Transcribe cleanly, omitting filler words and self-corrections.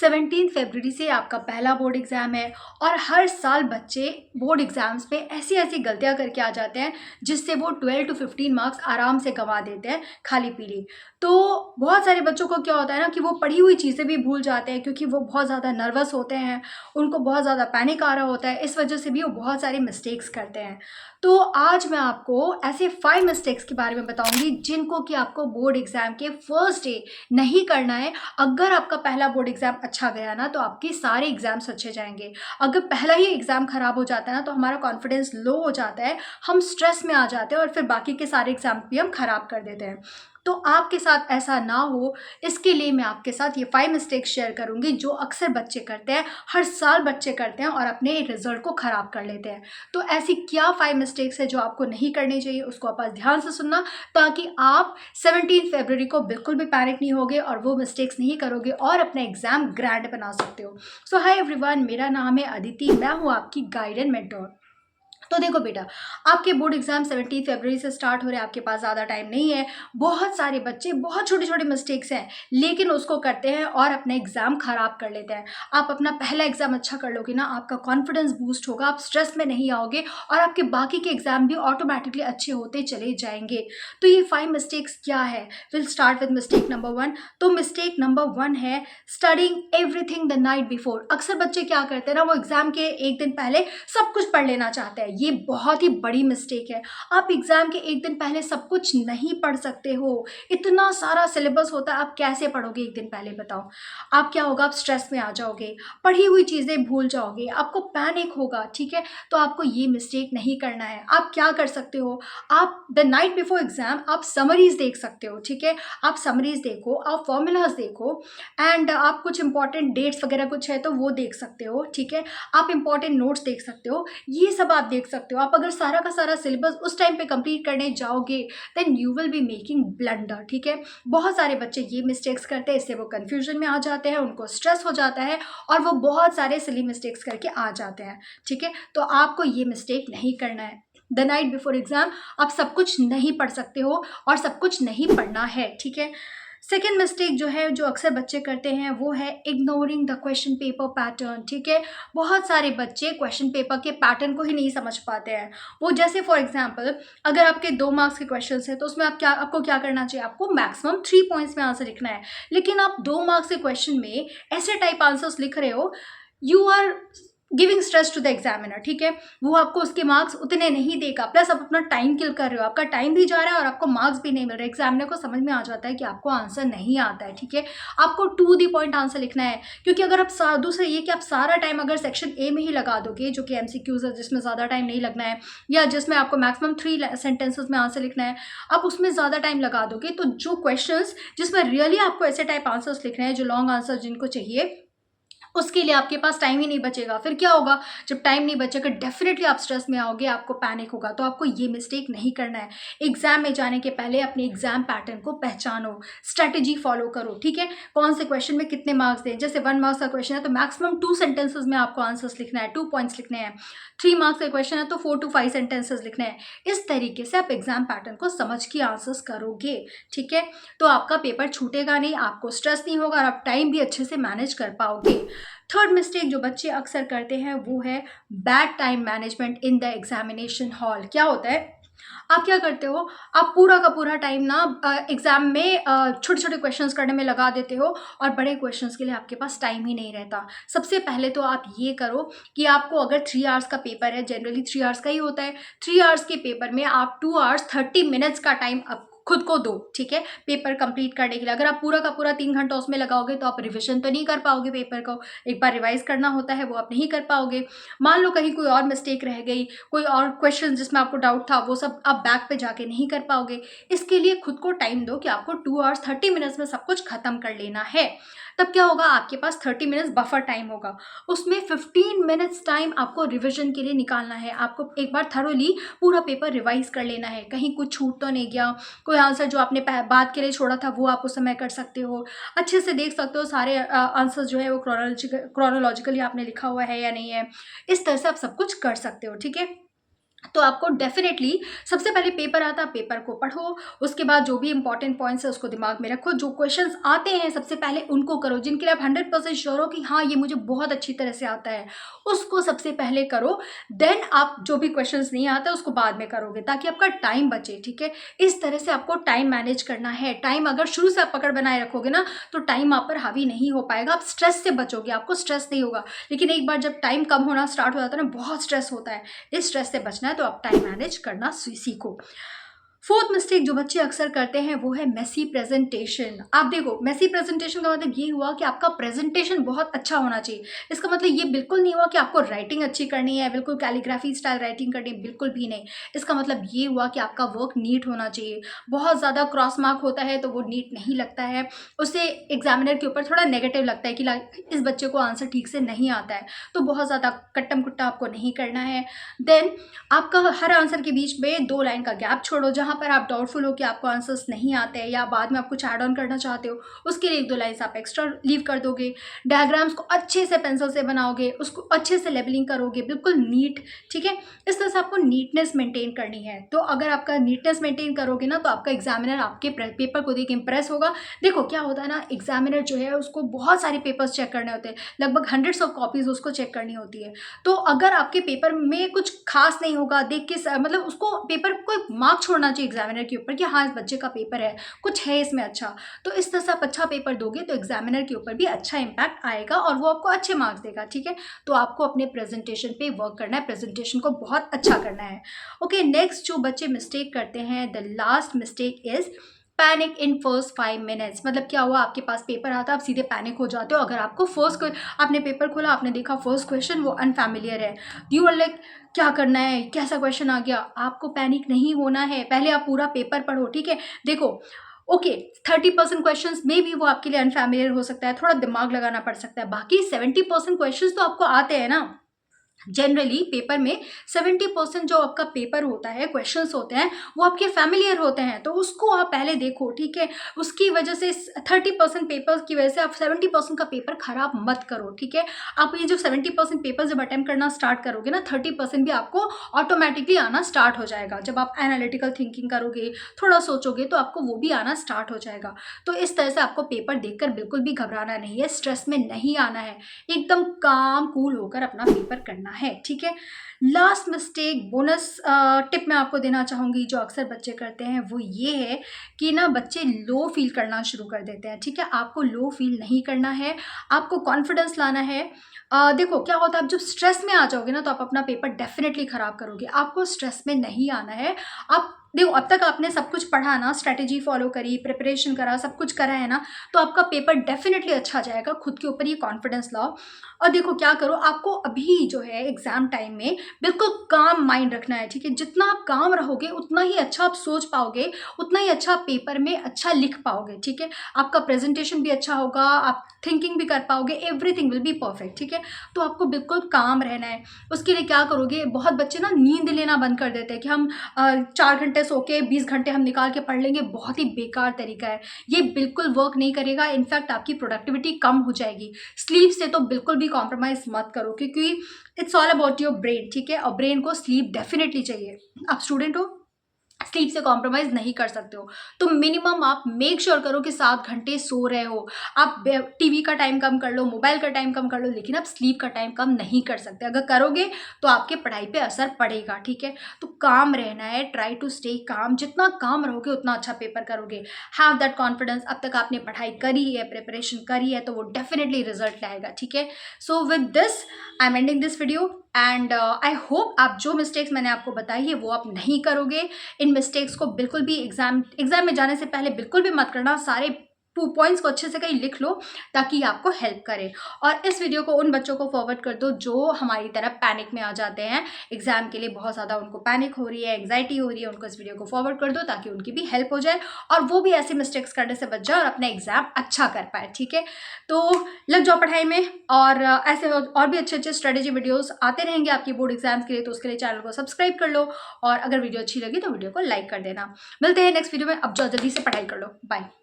17 फरवरी से आपका पहला बोर्ड एग्ज़ाम है और हर साल बच्चे बोर्ड एग्ज़ाम्स में ऐसी ऐसी गलतियां करके आ जाते हैं जिससे वो 12 to 15 मार्क्स आराम से गंवा देते हैं खाली पीली। तो बहुत सारे बच्चों को क्या होता है ना कि वो पढ़ी हुई चीज़ें भी भूल जाते हैं क्योंकि वो बहुत ज़्यादा नर्वस होते हैं, उनको बहुत ज़्यादा पैनिक आ रहा होता है, इस वजह से भी वो बहुत सारे मिस्टेक्स करते हैं। तो आज मैं आपको ऐसे 5 मिस्टेक्स के बारे में बताऊंगी जिनको कि आपको बोर्ड एग्ज़ाम के फर्स्ट डे नहीं करना है। अगर आपका पहला बोर्ड एग्ज़ाम अच्छा गया ना तो आपके सारे एग्ज़ाम्स अच्छे जाएंगे। अगर पहला ही एग्ज़ाम ख़राब हो जाता है ना तो हमारा कॉन्फिडेंस लो हो जाता है, हम स्ट्रेस में आ जाते हैं और फिर बाकी के सारे एग्ज़ाम भी हम ख़राब कर देते हैं। तो आपके साथ ऐसा ना हो, इसके लिए मैं आपके साथ ये 5 मिस्टेक्स शेयर करूंगी जो अक्सर बच्चे करते हैं, हर साल बच्चे करते हैं और अपने रिजल्ट को ख़राब कर लेते हैं। तो ऐसी क्या 5 मिस्टेक्स है जो आपको नहीं करनी चाहिए, उसको आप ध्यान से सुनना ताकि आप 17 फरवरी को बिल्कुल भी पैनिक नहीं होगे और वो मिस्टेक्स नहीं करोगे और अपना एग्ज़ाम ग्रैंड बना सकते हो। सो हाय एवरीवन, मेरा नाम है अदिति, मैं हूँ आपकी गाइड एंड मेंटोर। तो देखो बेटा, आपके बोर्ड एग्जाम 17 फरवरी से स्टार्ट हो रहे हैं, आपके पास ज़्यादा टाइम नहीं है। बहुत सारे बच्चे बहुत छोटे छोटे मिस्टेक्स हैं लेकिन उसको करते हैं और अपना एग्ज़ाम ख़राब कर लेते हैं। आप अपना पहला एग्ज़ाम अच्छा कर लोगे ना, आपका कॉन्फिडेंस बूस्ट होगा, आप स्ट्रेस में नहीं आओगे और आपके बाकी के एग्ज़ाम भी ऑटोमेटिकली अच्छे होते चले जाएंगे। तो ये 5 मिस्टेक्स क्या है? Will start with mistake number 1। तो मिस्टेक नंबर 1 है studying everything the night before. अक्सर बच्चे क्या करते हैं ना, वो एग्ज़ाम के एक दिन पहले सब कुछ पढ़ लेना चाहते हैं। ये बहुत ही बड़ी मिस्टेक है। आप एग्ज़ाम के एक दिन पहले सब कुछ नहीं पढ़ सकते हो। इतना सारा सिलेबस होता है, आप कैसे पढ़ोगे एक दिन पहले बताओ? आप क्या होगा, आप स्ट्रेस में आ जाओगे, पढ़ी हुई चीज़ें भूल जाओगे, आपको पैनिक होगा, ठीक है? तो आपको ये मिस्टेक नहीं करना है। आप क्या कर सकते हो, आप द नाइट बिफोर एग्ज़ाम आप समरीज़ देख सकते हो, ठीक है? आप समरीज़ देखो, आप फॉर्मूलाज़ देखो एंड आप कुछ इंपॉर्टेंट डेट्स वगैरह कुछ है तो वो देख सकते हो, ठीक है? आप इंपॉर्टेंट नोट्स देख सकते हो, ये सब आप देख सकते हो। आप अगर सारा का सारा सिलेबस उस टाइम पे कंप्लीट करने जाओगे then you will be making blunder, ठीक है? बहुत सारे बच्चे ये मिस्टेक्स करते हैं, इससे वो कंफ्यूजन में आ जाते हैं, उनको स्ट्रेस हो जाता है और वो बहुत सारे सिली मिस्टेक्स करके आ जाते हैं, ठीक है? तो आपको ये मिस्टेक नहीं करना है। द नाइट बिफोर एग्जाम आप सब कुछ नहीं पढ़ सकते हो और सब कुछ नहीं पढ़ना है, ठीक है? सेकेंड मिस्टेक जो है, जो अक्सर बच्चे करते हैं, वो है ignoring the question paper pattern, ठीक है? बहुत सारे बच्चे क्वेश्चन पेपर के पैटर्न को ही नहीं समझ पाते हैं। वो जैसे फॉर एग्जांपल, अगर आपके 2 मार्क्स के क्वेश्चंस हैं तो उसमें आपको क्या करना चाहिए? आपको मैक्सिमम 3 पॉइंट्स में आंसर लिखना है। लेकिन आप 2 मार्क्स के क्वेश्चन में ऐसे टाइप आंसर्स लिख रहे हो, you are giving stress to the examiner, ठीक है? वो आपको उसके मार्क्स उतने नहीं देगा, प्लस आप अपना टाइम किल कर रहे हो, आपका टाइम भी जा रहा है और आपको मार्क्स भी नहीं मिल रहे। एग्जामिनर को समझ में आ जाता है कि आपको आंसर नहीं आता है, ठीक है? आपको टू दी पॉइंट आंसर लिखना है, क्योंकि अगर आप दूसरा ये कि आप सारा टाइम अगर सेक्शन ए में ही लगा दोगे, जो कि एमसीक्यूज है जिसमें ज़्यादा टाइम नहीं लगना है, या जिसमें आपको मैक्सिमम 3 सेंटेंसेज में आंसर लिखना है, आप उसमें ज़्यादा टाइम लगा दोगे तो जो क्वेश्चन जिसमें रियली आपको ऐसे टाइप आंसर्स लिखने हैं, जो लॉन्ग आंसर जिनको चाहिए, उसके लिए आपके पास टाइम ही नहीं बचेगा। फिर क्या होगा, जब टाइम नहीं बचेगा डेफिनेटली आप स्ट्रेस में आओगे, आपको पैनिक होगा। तो आपको ये मिस्टेक नहीं करना है। एग्जाम में जाने के पहले अपने एग्जाम पैटर्न को पहचानो, स्ट्रैटेजी फॉलो करो, ठीक है? कौन से क्वेश्चन में कितने मार्क्स दें। जैसे 1 मार्क्स का क्वेश्चन है तो मैक्सिमम 2 सेंटेंसेज में आपको आंसर्स लिखना है, 2 पॉइंट्स लिखने हैं। 3 मार्क्स का क्वेश्चन है तो 4 to 5 सेंटेंसेज लिखने हैं। इस तरीके से आप एग्जाम पैटर्न को समझ के आंसर्स करोगे, ठीक है? तो आपका पेपर छूटेगा नहीं, आपको स्ट्रेस नहीं होगा और आप टाइम भी अच्छे से मैनेज कर पाओगे। थर्ड मिस्टेक जो बच्चे अक्सर करते हैं वो है bad time management in the examination hall. क्या होता है, आप क्या करते हो, आप पूरा का पूरा टाइम ना एग्जाम में छोटे छोटे क्वेश्चंस करने में लगा देते हो और बड़े क्वेश्चंस के लिए आपके पास टाइम ही नहीं रहता। सबसे पहले तो आप ये करो कि आपको अगर 3 आवर्स का पेपर है, जनरली 3 आवर्स का ही होता है, 3 आवर्स के पेपर में आप 2 आवर्स 30 मिनट्स का टाइम खुद को दो, ठीक है? पेपर कंप्लीट करने के लिए। अगर आप पूरा का पूरा 3 घंटा उसमें लगाओगे तो आप रिविजन तो नहीं कर पाओगे, पेपर को एक बार रिवाइज करना होता है, वो आप नहीं कर पाओगे। मान लो कहीं कोई और मिस्टेक रह गई, कोई और क्वेश्चन जिसमें आपको डाउट था, वो सब आप बैक पे जाके नहीं कर पाओगे। इसके लिए खुद को टाइम दो कि आपको 2 आवर्स 30 मिनट्स में सब कुछ खत्म कर लेना है। तब क्या होगा, आपके पास 30 मिनट्स बफर टाइम होगा, उसमें 15 मिनट्स टाइम आपको रिविजन के लिए निकालना है। आपको एक बार थरोली पूरा पेपर रिवाइज कर लेना है, कहीं कुछ छूट तो नहीं गया, कोई आंसर जो आपने बात के लिए छोड़ा था वो आप उस समय कर सकते हो, अच्छे से देख सकते हो सारे आंसर जो है वो क्रोनोलॉजिकली आपने लिखा हुआ है या नहीं है। इस तरह से आप सब कुछ कर सकते हो, ठीक है? तो आपको डेफिनेटली सबसे पहले पेपर आता है, पेपर को पढ़ो, उसके बाद जो भी इंपॉर्टेंट पॉइंट्स है उसको दिमाग में रखो, जो क्वेश्चंस आते हैं सबसे पहले उनको करो, जिनके लिए आप 100% श्योर हो कि हाँ ये मुझे बहुत अच्छी तरह से आता है, उसको सबसे पहले करो। देन आप जो भी क्वेश्चंस नहीं आता उसको बाद में करोगे, ताकि आपका टाइम बचे, ठीक है। इस तरह से आपको टाइम मैनेज करना है। टाइम अगर शुरू से आप पकड़ बनाए रखोगे ना, तो टाइम आप पर हावी नहीं हो पाएगा, आप स्ट्रेस से बचोगे, आपको स्ट्रेस नहीं होगा। लेकिन एक बार जब टाइम कम होना स्टार्ट हो जाता है ना, बहुत स्ट्रेस होता है। इस स्ट्रेस से बचना है तो आप टाइम मैनेज करना सीखो। फोर्थ मिस्टेक जो बच्चे अक्सर करते हैं वो है मेसी प्रेजेंटेशन। आप देखो, मेसी प्रेजेंटेशन का मतलब ये हुआ कि आपका प्रेजेंटेशन बहुत अच्छा होना चाहिए। इसका मतलब ये बिल्कुल नहीं हुआ कि आपको राइटिंग अच्छी करनी है, बिल्कुल कैलीग्राफी स्टाइल राइटिंग करनी है, बिल्कुल भी नहीं। इसका मतलब ये हुआ कि आपका वर्क नीट होना चाहिए। बहुत ज़्यादा क्रॉस मार्क होता है तो वो नीट नहीं लगता है, उससे एग्जामिनर के ऊपर थोड़ा नेगेटिव लगता है कि इस बच्चे को आंसर ठीक से नहीं आता है। तो बहुत ज़्यादा कट्टम कुट्टा आपको नहीं करना है। देन आपका हर आंसर के बीच में 2 लाइन का गैप छोड़ो, जहाँ पर आप डाउटफुल हो कि आपको आंसर्स नहीं आते हैं या बाद में आप कुछ ऐड ऑन करना चाहते हो, उसके लिए 1-2 लाइन्स आप एक्स्ट्रा लीव कर दोगे। डायग्राम्स को अच्छे से पेंसिल से बनाओगे, उसको अच्छे से लेबलिंग करोगे, बिल्कुल नीट, ठीक है। इस तरह से आपको नीटनेस मेंटेन करनी है। तो अगर आपका नीटनेस मेंटेन करोगे ना, तो आपका एग्जामिनर आपके पेपर को देख के इंप्रेस होगा। देखो क्या होता है ना, एग्जामिनर जो है उसको बहुत सारे पेपर्स चेक करने होते हैं, लगभग हंड्रेड्स ऑफ कॉपीज उसको चेक करनी होती है। तो अगर आपके पेपर में कुछ खास नहीं होगा, देख के मतलब उसको पेपर को एक मार्क छोड़ना चाहिए एग्जामिनर के ऊपर कि हाँ इस बच्चे का पेपर है, कुछ है इसमें अच्छा। तो इस तरह से आप अच्छा पेपर दोगे तो एग्जामिनर के ऊपर भी अच्छा इम्पैक्ट आएगा और वो आपको अच्छे मार्क्स देगा, ठीक है। तो आपको अपने प्रेजेंटेशन पे वर्क करना है, प्रेजेंटेशन को बहुत अच्छा करना है। ओके, नेक्स्ट जो बच्चे मिस्टेक करते हैं, the last mistake is panic in first 5 minutes. मतलब क्या हुआ, आपके पास पेपर आता है, आप सीधे पैनिक हो जाते हो। अगर आपको आपने पेपर खोला, आपने देखा फर्स्ट क्वेश्चन वो अनफैमिलियर है, यू आर लाइक क्या करना है, कैसा क्वेश्चन आ गया। आपको पैनिक नहीं होना है, पहले आप पूरा पेपर पढ़ो, ठीक है। देखो ओके, 30% क्वेश्चंस में भी वो आपके लिए अनफैमिलियर हो सकता है, थोड़ा दिमाग लगाना पड़ सकता है। बाकी 70% क्वेश्चंस तो आपको आते हैं ना। जनरली पेपर में 70% जो आपका पेपर होता है, क्वेश्चंस होते हैं, वो आपके फैमिलियर होते हैं, तो उसको आप पहले देखो, ठीक है। उसकी वजह से 30% पेपर की वजह से आप 70% का पेपर खराब मत करो, ठीक है। आप ये जो 70% पेपर जब अटेम्प्ट करना स्टार्ट करोगे ना, 30% भी आपको ऑटोमेटिकली आना स्टार्ट हो जाएगा। जब आप एनालिटिकल थिंकिंग करोगे, थोड़ा सोचोगे, तो आपको वो भी आना स्टार्ट हो जाएगा। तो इस तरह से आपको पेपर देखकर बिल्कुल भी घबराना नहीं है, स्ट्रेस में नहीं आना है, एकदम काम कूल होकर अपना पेपर करना है, ठीक है। लास्ट मिस्टेक, बोनस टिप मैं आपको देना चाहूँगी जो अक्सर बच्चे करते हैं, वो ये है कि ना बच्चे लो फील करना शुरू कर देते हैं, ठीक है। आपको लो फील नहीं करना है, आपको कॉन्फिडेंस लाना है। देखो क्या होता है, आप जब स्ट्रेस में आ जाओगे ना, तो आप अपना पेपर डेफिनेटली ख़राब करोगे। आपको स्ट्रेस में नहीं आना है। आप देखो, अब तक आपने सब कुछ पढ़ा ना, स्ट्रैटेजी फॉलो करी, प्रिपरेशन करा, सब कुछ करा है ना, तो आपका पेपर डेफिनेटली अच्छा जाएगा। खुद के ऊपर ये कॉन्फिडेंस लाओ। और देखो क्या करो, आपको अभी जो है एग्जाम टाइम में बिल्कुल काम माइंड रखना है, ठीक है। जितना आप काम रहोगे उतना ही अच्छा आप सोच पाओगे, उतना ही अच्छा पेपर में अच्छा लिख पाओगे, ठीक है। आपका प्रेजेंटेशन भी अच्छा होगा, आप थिंकिंग भी कर पाओगे, एवरीथिंग विल बी परफेक्ट, ठीक है। तो आपको बिल्कुल काम रहना है। उसके लिए क्या करोगे, बहुत बच्चे ना नींद लेना बंद कर देते हैं कि हम 4 घंटे सो के 20 घंटे हम निकाल के पढ़ लेंगे। बहुत ही बेकार तरीका है, ये बिल्कुल वर्क नहीं करेगा। इनफैक्ट आपकी प्रोडक्टिविटी कम हो जाएगी। स्लीप से तो बिल्कुल भी कॉम्प्रोमाइज़ मत करो, क्योंकि it's all about your brain, ठीक है। और ब्रेन को स्लीप डेफिनेटली चाहिए। आप स्टूडेंट हो, स्लीप से कॉम्प्रोमाइज़ नहीं कर सकते हो, तो मिनिमम आप मेक श्योर करो कि 7 घंटे सो रहे हो। आप टीवी का टाइम कम कर लो, मोबाइल का टाइम कम कर लो, लेकिन आप स्लीप का टाइम कम नहीं कर सकते। अगर करोगे तो आपके पढ़ाई पे असर पड़ेगा, ठीक है। तो काम रहना है, ट्राई टू स्टे काम। जितना काम रहोगे उतना अच्छा पेपर करोगे। Have that confidence. अब तक आपने पढ़ाई करी है, प्रिपरेशन करी है, तो वो डेफिनेटली रिजल्ट लाएगा, ठीक है। So with this I am ending this video and I hope आप जो मिस्टेक्स मैंने आपको बताई है वो आप नहीं करोगे। इन मिस्टेक्स को बिल्कुल भी एग्जाम में जाने से पहले बिल्कुल भी मत करना। सारे पॉइंट्स को अच्छे से कहीं लिख लो ताकि आपको हेल्प करे। और इस वीडियो को उन बच्चों को फॉरवर्ड कर दो जो हमारी तरह पैनिक में आ जाते हैं, एग्जाम के लिए बहुत ज़्यादा उनको पैनिक हो रही है, एंग्जाइटी हो रही है। उनको इस वीडियो को फॉरवर्ड कर दो ताकि उनकी भी हेल्प हो जाए और वो भी ऐसे मिस्टेक्स करने से बच जाए और अपना एग्जाम अच्छा कर पाए, ठीक है। तो लग जाओ पढ़ाई में और ऐसे और भी अच्छे अच्छे स्ट्रेटेजी वीडियोस आते रहेंगे आपकी बोर्ड एग्जाम्स के लिए। तो उसके लिए चैनल को सब्सक्राइब कर लो और अगर वीडियो अच्छी लगी तो वीडियो को लाइक कर देना। मिलते हैं नेक्स्ट वीडियो में। अब जाओ जल्दी से पढ़ाई कर लो। बाय।